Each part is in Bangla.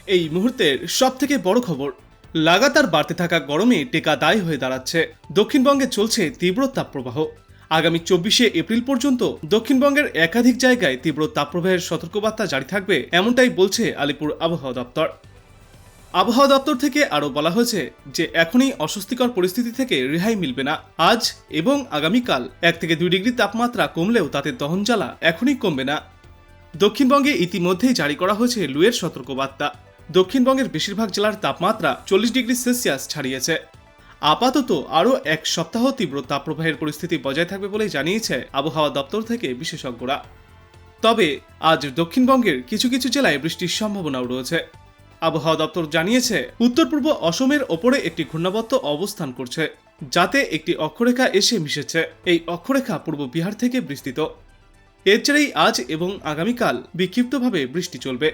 এই মুহূর্তের সবথেকে বড় খবর, লাগাতার বাড়তে থাকা গরমে টেকা দায় হয়ে দাঁড়াচ্ছে। দক্ষিণবঙ্গে চলছে তীব্র তাপপ্রবাহ। আগামী 24শে এপ্রিল পর্যন্ত দক্ষিণবঙ্গের একাধিক জায়গায় তীব্র তাপপ্রবাহের সতর্কবার্তা জারি থাকবে, এমনটাই বলছে আলিপুর আবহাওয়া দপ্তর। আবহাওয়া দপ্তর থেকে আরও বলা হয়েছে যে এখনই অস্বস্তিকর পরিস্থিতি থেকে রেহাই মিলবে না। আজ এবং আগামীকাল 1 থেকে 2 ডিগ্রি তাপমাত্রা কমলেও তাতে দহন জ্বালা এখনই কমবে না। দক্ষিণবঙ্গে ইতিমধ্যেই জারি করা হয়েছে লুয়ের সতর্কবার্তা। দক্ষিণবঙ্গের বেশিরভাগ জেলার তাপমাত্রা 40 ডিগ্রি সেলসিয়াস ছাড়িয়েছে। আপাতত আরও 1 সপ্তাহ তীব্র তাপপ্রবাহের পরিস্থিতি বজায় থাকবে বলেই জানিয়েছে আবহাওয়া দপ্তর থেকে বিশেষজ্ঞরা। তবে আজ দক্ষিণবঙ্গের কিছু কিছু জেলায় বৃষ্টির সম্ভাবনাও রয়েছে। আবহাওয়া দপ্তর জানিয়েছে উত্তর পূর্ব অসমের ওপরে একটি ঘূর্ণাবর্ত অবস্থান করছে, যাতে একটি অক্ষরেখা এসে মিশেছে। এই অক্ষরেখা পূর্ব বিহার থেকে বিস্তৃত। এর জেরেই আজ এবং আগামীকাল বিক্ষিপ্তভাবে বৃষ্টি চলবে।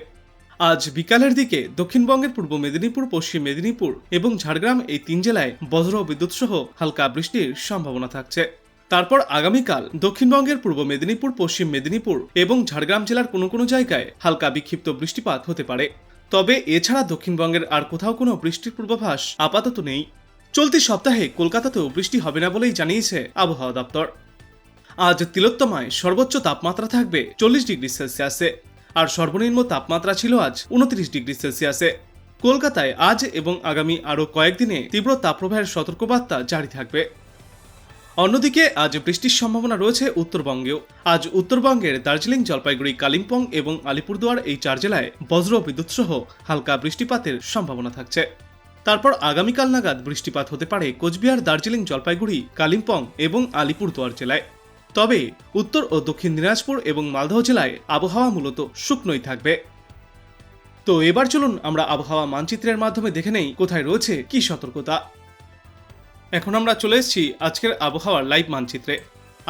আজ বিকালের দিকে দক্ষিণবঙ্গের পূর্ব মেদিনীপুর, পশ্চিম মেদিনীপুর এবং ঝাড়গ্রাম এই 3 জেলায় বজ্র বিদ্যুৎ সহ হালকা বৃষ্টির সম্ভাবনা থাকছে। তারপর আগামীকাল দক্ষিণবঙ্গের পূর্ব মেদিনীপুর, পশ্চিম মেদিনীপুর এবং ঝাড়গ্রাম জেলার কোনো কোনো জায়গায় হালকা বিক্ষিপ্ত বৃষ্টিপাত হতে পারে। তবে এছাড়া দক্ষিণবঙ্গের আর কোথাও কোনো বৃষ্টির পূর্বাভাস আপাতত নেই। চলতি সপ্তাহে কলকাতাতেও বৃষ্টি হবে না বলেই জানিয়েছে আবহাওয়া দপ্তর। আজ তিলোত্তমায় সর্বোচ্চ তাপমাত্রা থাকবে 40 ডিগ্রি সেলসিয়াসে, আর সর্বনিম্ন তাপমাত্রা ছিল আজ 29 ডিগ্রি সেলসিয়াসে। কলকাতায় আজ এবং আগামী আরও কয়েকদিনে তীব্র তাপপ্রবাহের সতর্কবার্তা জারি থাকবে। অন্যদিকে আজ বৃষ্টির সম্ভাবনা রয়েছে উত্তরবঙ্গেও। আজ উত্তরবঙ্গের দার্জিলিং, জলপাইগুড়ি, কালিম্পং এবং আলিপুরদুয়ার এই 4 জেলায় বজ্র বিদ্যুৎ সহ হালকা বৃষ্টিপাতের সম্ভাবনা থাকছে। তারপর আগামীকাল নাগাদ বৃষ্টিপাত হতে পারে কোচবিহার, দার্জিলিং, জলপাইগুড়ি, কালিম্পং এবং আলিপুরদুয়ার জেলায়। তবে উত্তর ও দক্ষিণ দিনাজপুর এবং মালদহ জেলায় আবহাওয়া মূলত শুকনোই থাকবে। তো এবার চলুন আমরা আবহাওয়া মানচিত্রের মাধ্যমে দেখে নেই কোথায় রয়েছে কি সতর্কতা। এখন আমরা চলে এসেছি আজকের আবহাওয়ার লাইভ মানচিত্রে।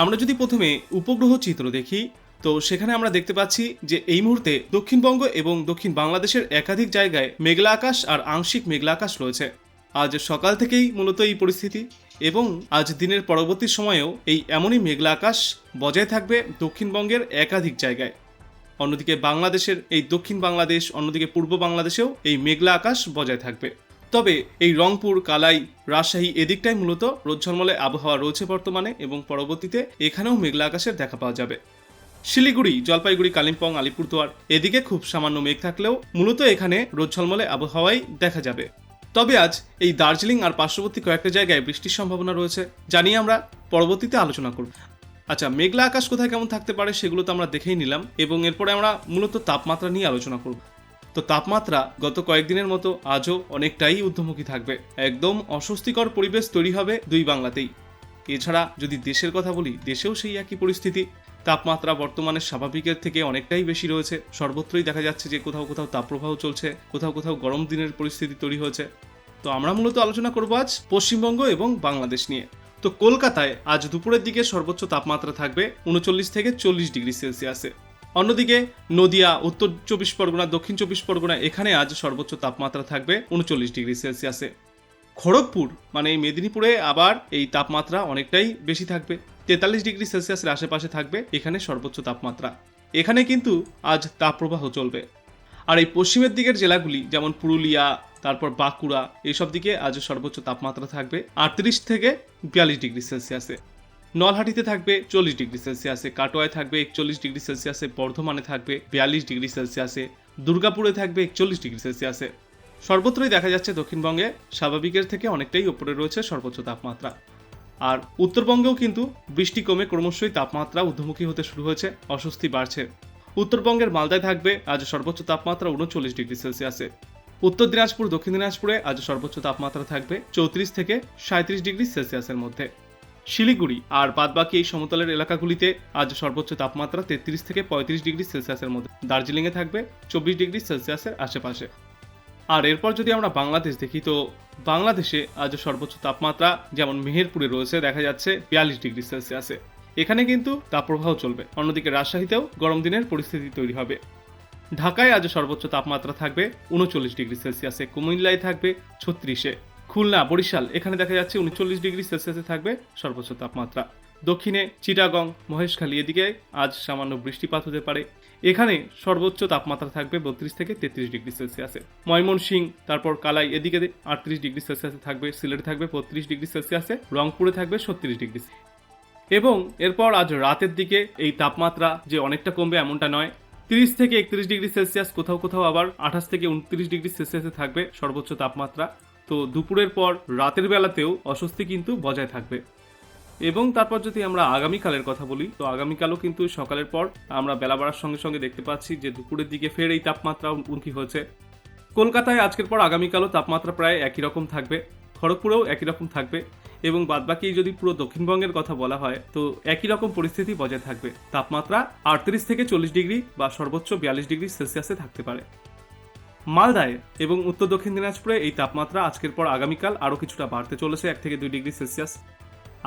আমরা যদি প্রথমে উপগ্রহ চিত্র দেখি, তো সেখানে আমরা দেখতে পাচ্ছি যে এই মুহূর্তে দক্ষিণবঙ্গ এবং দক্ষিণ বাংলাদেশের একাধিক জায়গায় মেঘলা আকাশ আর আংশিক মেঘলা আকাশ রয়েছে। আজ সকাল থেকেই মূলত এই পরিস্থিতি এবং আজ দিনের পরবর্তী সময়েও এই এমনই মেঘলা আকাশ বজায় থাকবে দক্ষিণবঙ্গের একাধিক জায়গায়। অন্যদিকে বাংলাদেশের এই দক্ষিণ বাংলাদেশ, অন্যদিকে পূর্ব বাংলাদেশেও এই মেঘলা আকাশ বজায় থাকবে। তবে এই রংপুর, কালাই, রাজশাহী এদিকটাই মূলত রোদ ঝলমলে আবহাওয়া রয়েছে বর্তমানে, এবং পরবর্তীতে এখানেও মেঘলা আকাশের দেখা পাওয়া যাবে। শিলিগুড়ি, জলপাইগুড়ি, কালিম্পং, আলিপুরদুয়ার এদিকে খুব সামান্য মেঘ থাকলেও মূলত এখানে রোদ ঝলমলে আবহাওয়াই দেখা যাবে। তবে আজ এই দার্জিলিং আর পার্শ্ববর্তী কয়েকটা জায়গায় বৃষ্টির সম্ভাবনা রয়েছে, জানিয়ে আমরা পরবর্তীতে আলোচনা করব। আচ্ছা, মেঘলা আকাশ কোথায় কেমন থাকতে পারে সেগুলো তো আমরা দেখেই নিলাম, এবং এরপরে আমরা মূলত তাপমাত্রা নিয়ে আলোচনা করব। তো তাপমাত্রা গত কয়েকদিনের মতো আজও অনেকটাই ঊর্ধ্বমুখী থাকবে। একদম অস্বস্তিকর পরিবেশ তৈরি হবে দুই বাংলাতেই। এছাড়া যদি দেশের কথা বলি, দেশেও সেই একই পরিস্থিতি। তাপমাত্রা বর্তমানে স্বাভাবিকের থেকে অনেকটাই বেশি রয়েছে। সর্বত্রই দেখা যাচ্ছে যে কোথাও কোথাও তাপপ্রবাহ চলছে, কোথাও কোথাও গরম দিনের পরিস্থিতি তৈরি হয়েছে। তো আমরা মূলত আলোচনা করবো আজ পশ্চিমবঙ্গ এবং বাংলাদেশ নিয়ে। তো কলকাতায় আজ দুপুরের দিকে সর্বোচ্চ তাপমাত্রা থাকবে 39 থেকে 40 ডিগ্রি সেলসিয়াসে। অন্যদিকে নদিয়া, উত্তর 24 পরগনা, দক্ষিণ 24 পরগনা এখানে আজ সর্বোচ্চ তাপমাত্রা থাকবে 39 ডিগ্রি সেলসিয়াসে। খড়গপুর মানে মেদিনীপুরে আবার এই তাপমাত্রা অনেকটাই বেশি থাকবে, 43 ডিগ্রি সেলসিয়াসের আশেপাশে থাকবে এখানে সর্বোচ্চ তাপমাত্রা। এখানে কিন্তু আজ তাপপ্রবাহ চলবে। আর এই পশ্চিমের দিকের জেলাগুলি যেমন পুরুলিয়া, তারপর বাঁকুড়া, এইসব দিকে আজ সর্বোচ্চ তাপমাত্রা থাকবে 38 থেকে 42 ডিগ্রি সেলসিয়াসে। নলহাটিতে থাকবে 40 ডিগ্রি সেলসিয়াসে, কাটোয়ায় থাকবে 41 ডিগ্রি সেলসিয়াসে, বর্ধমানে থাকবে 42 ডিগ্রি সেলসিয়াসে, দুর্গাপুরে থাকবে 41 ডিগ্রি সেলসিয়াসে। সর্বত্রই দেখা যাচ্ছে দক্ষিণবঙ্গে স্বাভাবিকের থেকে অনেকটাই উপরে রয়েছে সর্বোচ্চ তাপমাত্রা। আর উত্তরবঙ্গেও কিন্তু বৃষ্টি কমে ক্রমশই তাপমাত্রা ঊর্ধ্বমুখী হতে শুরু হয়েছে, অস্বস্তি বাড়ছে। উত্তরবঙ্গের মালদায় থাকবে আজ সর্বোচ্চ তাপমাত্রা 39 ডিগ্রি সেলসিয়াসে। উত্তর দিনাজপুর, দক্ষিণ দিনাজপুরে আজ সর্বোচ্চ তাপমাত্রা থাকবে 34 থেকে 37 ডিগ্রি সেলসিয়াসের মধ্যে। শিলিগুড়ি আর বাদবাকি এই সমতলের এলাকাগুলিতে আজ সর্বোচ্চ তাপমাত্রা 33 থেকে 35 ডিগ্রি সেলসিয়াসের মধ্যে। দার্জিলিংয়ে থাকবে 24 ডিগ্রি সেলসিয়াসের আশেপাশে। আর এরপর যদি আমরা বাংলাদেশ দেখি, তো বাংলাদেশে আজ সর্বোচ্চ তাপমাত্রা যেমন মেহেরপুরে রয়েছে দেখা যাচ্ছে 42 ডিগ্রি সেলসিয়াসে। এখানে কিন্তু তাপপ্রবাহ চলবে। অন্যদিকে রাজশাহীতেও গরম দিনের পরিস্থিতি তৈরি হবে। ঢাকায় আজ সর্বোচ্চ তাপমাত্রা থাকবে 39 ডিগ্রি সেলসিয়াসে, কুমিল্লায় থাকবে 36-এ, খুলনা, বরিশাল এখানে দেখা যাচ্ছে 39 ডিগ্রি সেলসিয়াসে থাকবে সর্বোচ্চ তাপমাত্রা। দক্ষিণে চিটাগং, মহেশখালী এদিকে আজ সামান্য বৃষ্টিপাত হতে পারে। এখানে সর্বোচ্চ তাপমাত্রা থাকবে 32 থেকে 33 ডিগ্রি সেলসিয়াসে। ময়মনসিংহ, তারপর কালাই, এদিকে 38 ডিগ্রি সেলসিয়াসে থাকবে। সিলেটে থাকবে 32 ডিগ্রি সেলসিয়াসে। রংপুরে থাকবে 36 ডিগ্রি। এবং এরপর আজ রাতের দিকে এই তাপমাত্রা যে অনেকটা কমবে এমনটা নয়, 30 থেকে 31 ডিগ্রি সেলসিয়াস, কোথাও কোথাও আবার 28 থেকে 29 ডিগ্রি সেলসিয়াসে থাকবে সর্বোচ্চ তাপমাত্রা। তো দুপুরের পর রাতের বেলাতেও অস্বস্তি কিন্তু বজায় থাকবে। এবং তারপর যদি আমরা আগামীকালের কথা বলি, তো আগামীকালও কিন্তু সকালের পর আমরা বেলা বাড়ার সঙ্গে সঙ্গে দেখতে পাচ্ছি যে দুপুরের দিকে ফের এই তাপমাত্রা উন্নতি হয়েছে। কলকাতায় আজকের পর আগামীকালও তাপমাত্রা প্রায় একই রকম থাকবে, খড়গপুরেও একই রকম থাকবে, এবং বাদবাকি যদি পুরো দক্ষিণবঙ্গের কথা বলা হয় তো একই রকম পরিস্থিতি বজায় থাকবে। তাপমাত্রা 38 থেকে 40 ডিগ্রি বা সর্বোচ্চ 42 ডিগ্রি সেলসিয়াসে থাকতে পারে। মালদায় এবং উত্তর দক্ষিণ দিনাজপুরে এই তাপমাত্রা আজকের পর আগামীকাল আরও কিছুটা বাড়তে চলেছে, 1 থেকে 2 ডিগ্রি সেলসিয়াস।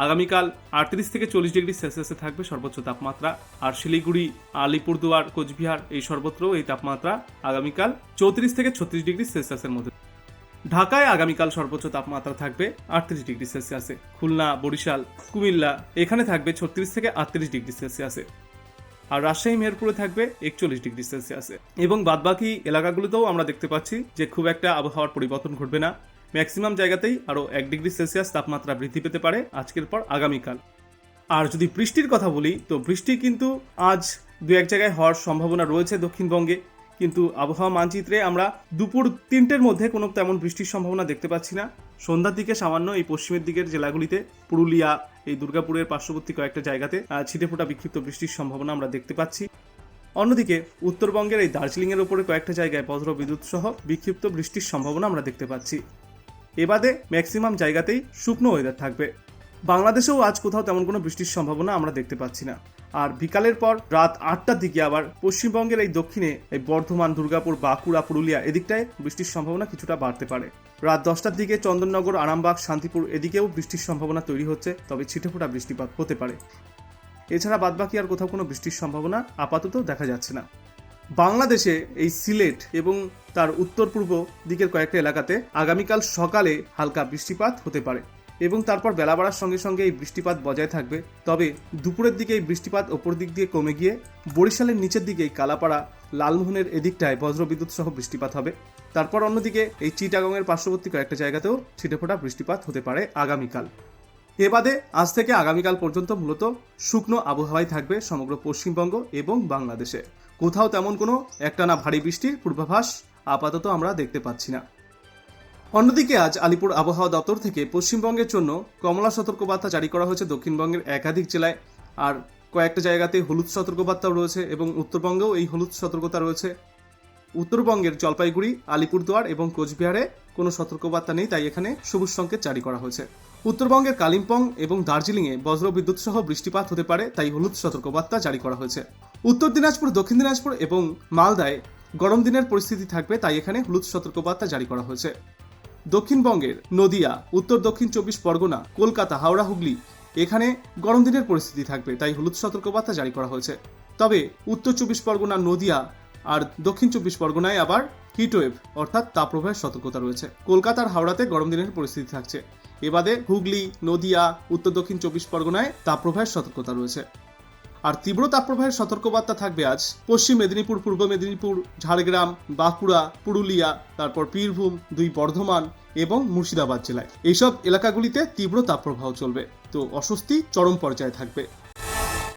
আগামীকাল 38 থেকে 40 ডিগ্রি সেলসিয়াসে থাকবে সর্বোচ্চ তাপমাত্রা। আর শিলিগুড়ি, আলিপুরদুয়ার, কোচবিহার এই সর্বত্র এই তাপমাত্রা আগামীকাল 34 থেকে 36 ডিগ্রি সেলসিয়াসের মধ্যে। ঢাকায় আগামীকাল সর্বোচ্চ তাপমাত্রা থাকবে 38 ডিগ্রি সেলসিয়াসে। খুলনা, বরিশাল, কুমিল্লা এখানে থাকবে 36 থেকে 38 ডিগ্রি সেলসিয়াসে। আর রাজশাহী, মেহেরপুরে থাকবে 41 ডিগ্রি সেলসিয়াসে। এবং বাদবাকি এলাকাগুলোতেও আমরা দেখতে পাচ্ছি যে খুব একটা আবহাওয়ার পরিবর্তন ঘটবে না। ম্যাক্সিমাম জায়গাতেই আরও 1 ডিগ্রি সেলসিয়াস তাপমাত্রা বৃদ্ধি পেতে পারে আজকের পর আগামীকাল। আর যদি বৃষ্টির কথা বলি, তো বৃষ্টি কিন্তু আজ 2-1 জায়গায় হওয়ার সম্ভাবনা রয়েছে দক্ষিণবঙ্গে, কিন্তু আবহাওয়া মানচিত্রে আমরা দুপুর 3টের মধ্যে কোনো তেমন বৃষ্টির সম্ভাবনা দেখতে পাচ্ছি না। সন্ধ্যার দিকে সামান্য এই পশ্চিমের দিকের জেলাগুলিতে, পুরুলিয়া, এই দুর্গাপুরের পার্শ্ববর্তী কয়েকটা জায়গাতে ছিটেফোঁটা বিক্ষিপ্ত বৃষ্টির সম্ভাবনা আমরা দেখতে পাচ্ছি। অন্যদিকে উত্তরবঙ্গের এই দার্জিলিংয়ের ওপরে কয়েকটা জায়গায় বজ্র বিদ্যুৎ সহ বিক্ষিপ্ত বৃষ্টির সম্ভাবনা আমরা দেখতে পাচ্ছি। এবাদে ম্যাক্সিমাম জায়গাতেই শুকনো ওয়েদার থাকবে। বাংলাদেশেও আজ কোথাও তেমন কোনো বৃষ্টির সম্ভাবনা আমরা দেখতে পাচ্ছি না। আর বিকালের পর রাত 8টার দিকে আবার পশ্চিমবঙ্গের এই দক্ষিণে এই বর্ধমান, দুর্গাপুর, বাঁকুড়া, পুরুলিয়া এদিকটায় বৃষ্টির সম্ভাবনা কিছুটা বাড়তে পারে। রাত 10টার দিকে চন্দননগর, আরামবাগ, শান্তিপুর এদিকেও বৃষ্টির সম্ভাবনা তৈরি হচ্ছে, তবে ছিটেফোঁটা বৃষ্টিপাত হতে পারে। এছাড়া বাদবাকি আর কোথাও কোনো বৃষ্টির সম্ভাবনা আপাতত দেখা যাচ্ছে না। বাংলাদেশে এই সিলেট এবং তার উত্তর পূর্ব দিকের কয়েকটা এলাকাতে আগামীকাল সকালে হালকা বৃষ্টিপাত হতে পারে, এবং তারপর বেলা বাড়ার সঙ্গে সঙ্গে এই বৃষ্টিপাত বজায় থাকবে। তবে দুপুরের দিকে এই বৃষ্টিপাত ওপর দিক দিয়ে কমে গিয়ে বরিশালের নিচের দিকে কালাপাড়া, লালমোহনের এদিকটায় বজ্রবিদ্যুৎ সহ বৃষ্টিপাত হবে। তারপর অন্যদিকে এই চিটাগংয়ের পার্শ্ববর্তী কয়েকটা জায়গাতেও ছিটেফোঁটা বৃষ্টিপাত হতে পারে আগামীকাল। এ বাদে আজ থেকে আগামীকাল পর্যন্ত মূলত শুকনো আবহাওয়াই থাকবে সমগ্র পশ্চিমবঙ্গ এবং বাংলাদেশে। কোথাও তেমন কোনো একটানা ভারী বৃষ্টির পূর্বাভাস আপাতত আমরা দেখতে পাচ্ছি না। অন্যদিকে আজ আলিপুর আবহাওয়া দপ্তর থেকে পশ্চিমবঙ্গের জন্য কমলা সতর্কবার্তা জারি করা হয়েছে দক্ষিণবঙ্গের একাধিক জেলায়, আর কয়েকটা জায়গাতে হলুদ সতর্কবার্তাও রয়েছে, এবং উত্তরবঙ্গেও এই হলুদ সতর্কতা রয়েছে। উত্তরবঙ্গের জলপাইগুড়ি, আলিপুরদুয়ার এবং কোচবিহারে কোনো সতর্কবার্তা নেই, তাই এখানে সবুজ সংকেত জারি করা হয়েছে। উত্তরবঙ্গের কালিম্পং এবং দার্জিলিংয়ে বজ্রবিদ্যুৎ সহ বৃষ্টিপাত হতে পারে, তাই হলুদ সতর্কবার্তা জারি করা হয়েছে। উত্তর দিনাজপুর, দক্ষিণ দিনাজপুর এবং মালদায় গরম দিনের পরিস্থিতি থাকবে, তাই এখানে হলুদ সতর্কবার্তা জারি করা হয়েছে। দক্ষিণবঙ্গের নদিয়া, উত্তর দক্ষিণ 24 পরগনা, কলকাতা, হাওড়া, হুগলি এখানে গরম দিনের পরিস্থিতি থাকবে, তাই হলুদ সতর্কবার্তা জারি করা হয়েছে। তবে উত্তর 24 পরগনা, নদিয়া আর দক্ষিণ 24 পরগনায় আবার হিটওয়েভ অর্থাৎ তাপপ্রবাহের সতর্কতা রয়েছে। কলকাতার হাওড়াতে গরম দিনের পরিস্থিতি থাকছে। এবারে হুগলি, নদিয়া, উত্তর দক্ষিণ 24 পরগনায় তাপপ্রবাহের সতর্কতা রয়েছে। আর তীব্র তাপপ্রবাহের সতর্কবার্তা থাকবে আজ পশ্চিম মেদিনীপুর, পূর্ব মেদিনীপুর, ঝাড়গ্রাম, বাঁকুড়া, পুরুলিয়া, তারপর বীরভূম, 2 বর্ধমান এবং মুর্শিদাবাদ জেলায়। এইসব এলাকাগুলিতে তীব্র তাপপ্রবাহ চলবে, তো অস্বস্তি চরম পর্যায়ে থাকবে।